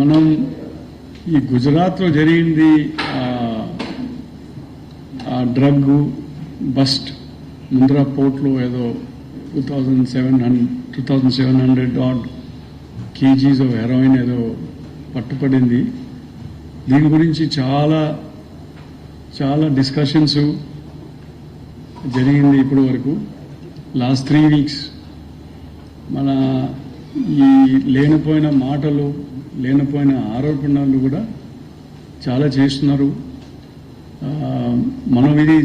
మనం ఈ గుజరాత్లో జరిగింది ఆ డ్రగ్ బస్ట్ ముంద్రా పోర్ట్లో ఏదో 2700 ఆడ్ కేజీస్ ఆఫ్ హెరాయిన్ ఏదో పట్టుపడింది. దీని గురించి చాలా చాలా డిస్కషన్స్ జరిగింది ఇప్పటి వరకు. లాస్ట్ 3 వీక్స్ మన ఈ లేనిపోయిన మాటలు, లేనిపోయిన ఆరోపణలు కూడా చాలా చేస్తున్నారు. మనం ఇది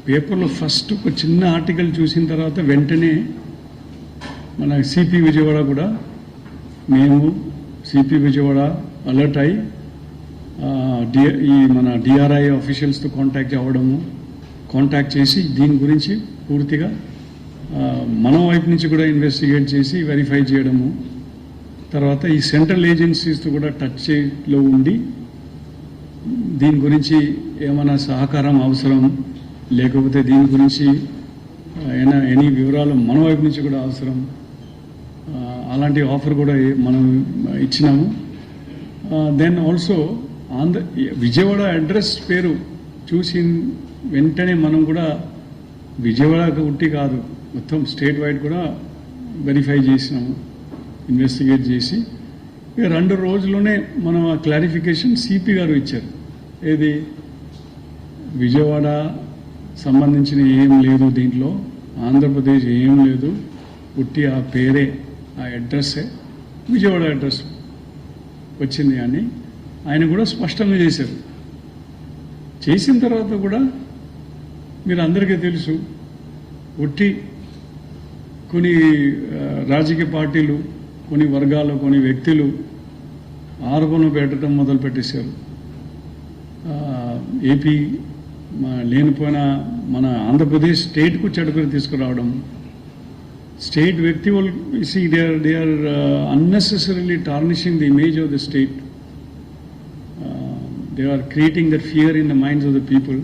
పేపర్లో ఫస్ట్ ఒక చిన్న ఆర్టికల్ చూసిన తర్వాత వెంటనే మన సిపి విజయవాడ కూడా మేము సిపి విజయవాడ అలర్ట్ అయి ఈ మన డిఆర్ఐ ఆఫీషియల్స్తో కాంటాక్ట్ చేసి దీని గురించి పూర్తిగా మన వైపు నుంచి కూడా ఇన్వెస్టిగేట్ చేసి వెరిఫై చేయడము, తర్వాత ఈ సెంట్రల్ ఏజెన్సీస్తో కూడా టచ్లో ఉండి దీని గురించి ఏమైనా సహకారం అవసరం లేకపోతే దీని గురించి ఎనీ వివరాలు మన వైపు నుంచి కూడా అవసరం, అలాంటి ఆఫర్ కూడా మనం ఇచ్చినాము. దెన్ ఆల్సో విజయవాడ అడ్రస్ పేరు చూసి వెంటనే మనం కూడా విజయవాడ ఉట్టి కాదు మొత్తం స్టేట్ వైడ్ కూడా వెరిఫై చేసినాము, ఇన్వెస్టిగేట్ చేసి ఇక 2 రోజుల్లోనే మనం ఆ క్లారిఫికేషన్ సిపి గారు ఇచ్చారు. ఏది విజయవాడ సంబంధించిన ఏం లేదు, దీంట్లో ఆంధ్రప్రదేశ్ ఏం లేదు, ఉట్టి ఆ పేరే ఆ అడ్రస్సే విజయవాడ అడ్రస్ వచ్చింది అని ఆయన కూడా స్పష్టంగా చేశారు. చేసిన తర్వాత కూడా మీరు అందరికీ తెలుసు, ఉట్టి కొన్ని రాజకీయ పార్టీలు, కొన్ని వర్గాలు, కొన్ని వ్యక్తులు ఆరోపణలు పెట్టడం మొదలుపెట్టేశారు. ఏపీ లేనిపోయిన మన ఆంధ్రప్రదేశ్ స్టేట్కు చెడుపేరు తీసుకురావడం, స్టేట్ వ్యక్తి వాళ్ళు they are unnecessarily tarnishing the image of the state. They are creating that fear in the minds of the people,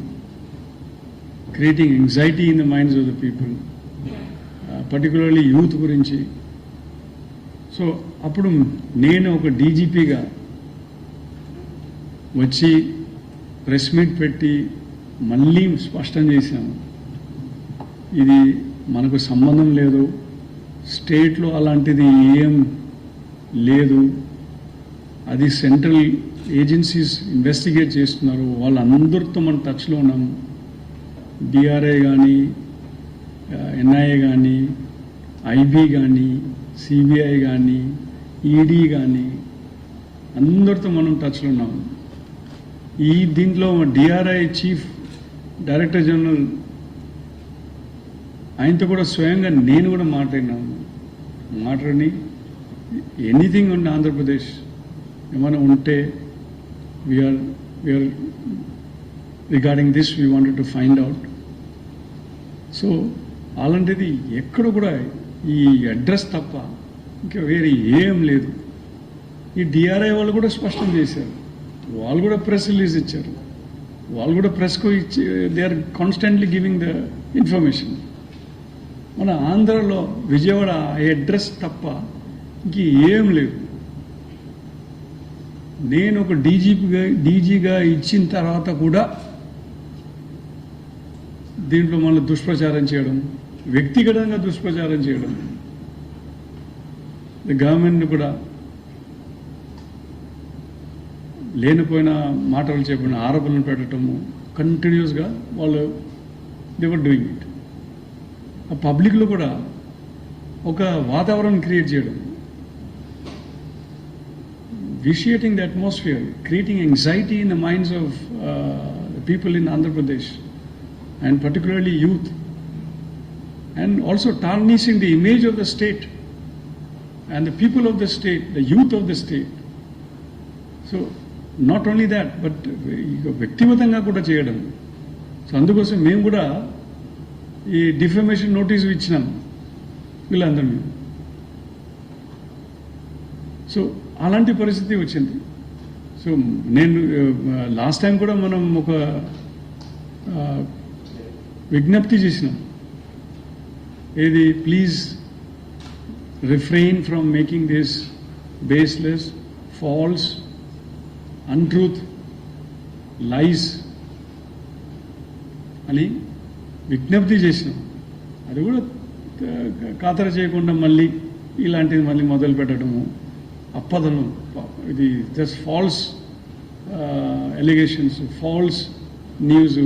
creating anxiety in the minds of the people, particularly youth గురించి. So అప్పుడు నేను ఒక డీజీపీగా వచ్చి press meet పెట్టి మళ్ళీ స్పష్టం చేశాము, ఇది మనకు సంబంధం లేదు, స్టేట్లో అలాంటిది ఏం లేదు, అది సెంట్రల్ ఏజెన్సీస్ ఇన్వెస్టిగేట్ చేస్తున్నారు, వాళ్ళందరితో మనం టచ్లో ఉన్నాము. డిఆర్ఐ కానీ, ఎన్ఐఏ కానీ, ఐబీ కానీ, సిబిఐ కానీ, ఈడీ కానీ అందరితో మనం టచ్లో ఉన్నాము. దీంట్లో డిఆర్ఐ చీఫ్ డైరెక్టర్ జనరల్ ఆయనతో కూడా స్వయంగా నేను కూడా మాట్లాడి ఎనీథింగ్ ఉంటే ఆంధ్రప్రదేశ్ ఏమైనా ఉంటే we are regarding this we wanted to find out. So అలాంటిది ఎక్కడ కూడా ఈ అడ్రస్ తప్ప ఇంకా వేరే ఏం లేదు. ఈ డిఆర్ఐ వాళ్ళు కూడా స్పష్టం చేశారు, వాళ్ళు కూడా ప్రెస్ రిలీజ్ ఇచ్చారు, వాళ్ళు కూడా ప్రెస్కు ఇచ్చి they are constantly giving the information. మన ఆంధ్రలో విజయవాడ అడ్రస్ తప్ప ఇంక ఏం లేదు. నేను ఒక డీజీగా ఇచ్చిన తర్వాత కూడా దీంట్లో మళ్ళీ దుష్ప్రచారం చేయడం, వ్యక్తిగతంగా దుష్ప్రచారం చేయడం, గవర్నమెంట్ని కూడా లేనిపోయిన మాటలు చెప్పిన ఆరోపణలు పెట్టడము కంటిన్యూస్గా వాళ్ళు దేవర్ డూయింగ్ ఇట్. ఆ పబ్లిక్లో కూడా ఒక వాతావరణం క్రియేట్ చేయడం, vitiating the atmosphere, creating anxiety in the minds of the people in Andhra Pradesh and particularly youth, and also tarnishing the image of the state and the people of the state, the youth of the state. So not only that, but వ్యక్తిగతంగా కూడా చేయడం. So అందుకోసం మేము కూడా ఈ defamation notice ఇచ్చినాం వీళ్ళందరినీ. So అలాంటి పరిస్థితి వచ్చింది. సో నేను లాస్ట్ టైం కూడా మనం ఒక విజ్ఞప్తి చేసినాం, ఏది please refrain from making this baseless, false, untruth, lies అని విజ్ఞప్తి చేసినాం. అది కూడా ఖాతర చేయకుండా మళ్ళీ ఇలాంటిది మళ్ళీ మొదలు పెట్టడము, అప్పదనం, ఇది just false allegations, false news,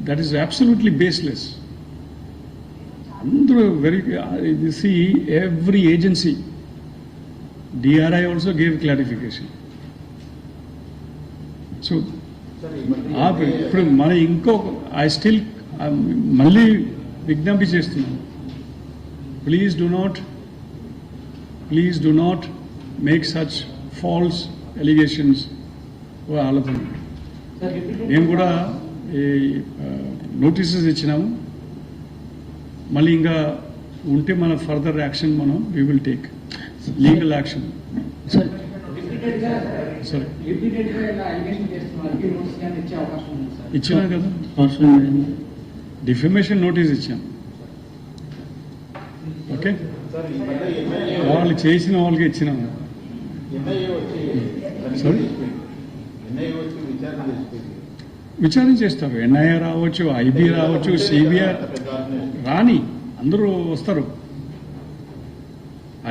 that is absolutely baseless. అందరూ see every agency, DRI also gave clarification. So ఇప్పుడు మన ఐ స్టిల్ మళ్ళీ విజ్ఞప్తి చేస్తున్నాను, please do not make such false allegations వాళ్ళతో. మేము కూడా నోటీసెస్ ఇచ్చినాము, మళ్ళీ ఇంకా ఉంటే మన further action we will take legal action. సరే ఇచ్చినా కదా, డిఫమేషన్ నోటీస్ ఇచ్చాం. ఓకే, వాళ్ళు చేసిన వాళ్ళకి ఇచ్చినాము. సరే విచారణ చేస్తారు, NIA రావచ్చు, IB రావచ్చు, CBI రాని అందరూ వస్తారు.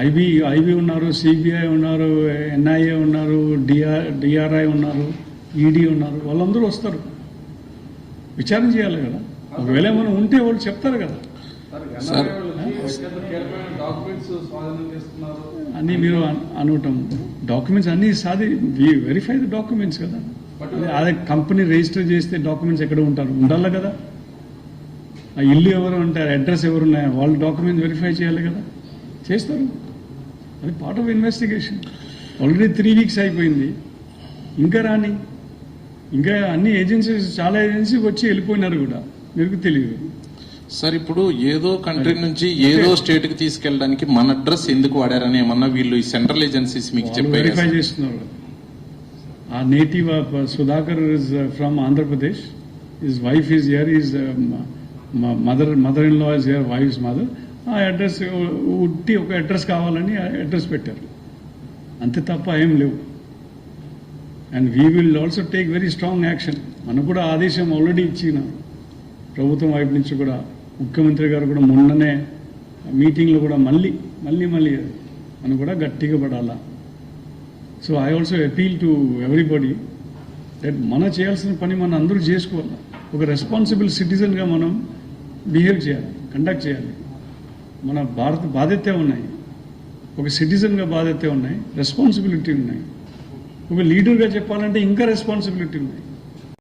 IB ఉన్నారు, CBI ఉన్నారు, NIA ఉన్నారు, DRI ఉన్నారు, ED ఉన్నారు, వాళ్ళందరూ వస్తారు, విచారణ చేయాలి కదా. ఒకవేళ మనం ఉంటే వాళ్ళు చెప్తారు కదా. అన్నీ మీరు అనటం, డాక్యుమెంట్స్ అన్నీ వెరిఫై ద డాక్యుమెంట్స్ కదా. అదే కంపెనీ రిజిస్టర్ చేస్తే డాక్యుమెంట్స్ ఎక్కడ ఉండాలి కదా. ఆ ఇల్లు ఎవరు ఉంటారు, అడ్రస్ ఎవరు ఉన్నాయో వాళ్ళు డాక్యుమెంట్స్ వెరిఫై చేయాలి కదా, చేస్తారు. అది part of investigation. Already 3 weeks అయిపోయింది, ఇంకా రాని, ఇంకా అన్ని ఏజెన్సీస్, చాలా ఏజెన్సీ వచ్చి వెళ్ళిపోయినారు కూడా, మీకు తెలియదు. సార్ ఇప్పుడు ఏదో కంట్రీ నుంచి ఏదో స్టేట్ కి తీసుకెళ్ళడానికి మన అడ్రస్ ఎందుకు వాడారని ఏమన్నా వీళ్ళు ఈ సెంట్రల్ ఏజెన్సీస్ మీకు చెప్పారు? వెరిఫై చేస్తున్నారు. ఆ నేటివ్ Sudhakar is from Andhra Pradesh, his wife is here, his mother in law is here, wife's mother. ఆ అడ్రస్ ఉట్టి ఒక అడ్రస్ కావాలని అడ్రస్ పెట్టారు, అంతే తప్ప ఏం లేవు. And we will also take very strong action. మనకు కూడా ఆదేశం ఆల్రెడీ ఇచ్చినారు ప్రభుత్వం వైపు నుంచి కూడా. ముఖ్యమంత్రి గారు కూడా మొన్ననే మీటింగ్లో కూడా మళ్ళీ మనం కూడా గట్టిగా పడాలా. So I also appeal to everybody that మన చేయాల్సిన పని మనం అందరూ చేసుకోవాలి. ఒక రెస్పాన్సిబుల్ సిటిజన్గా మనం బిహేవ్ చేయాలి, కండక్ట్ చేయాలి. మన భారత బాధ్యత ఉన్నాయి, ఒక సిటిజన్గా బాధ్యత ఉన్నాయి, రెస్పాన్సిబిలిటీ ఉన్నాయి. ఒక లీడర్గా చెప్పాలంటే ఇంకా రెస్పాన్సిబిలిటీ ఉన్నాయి.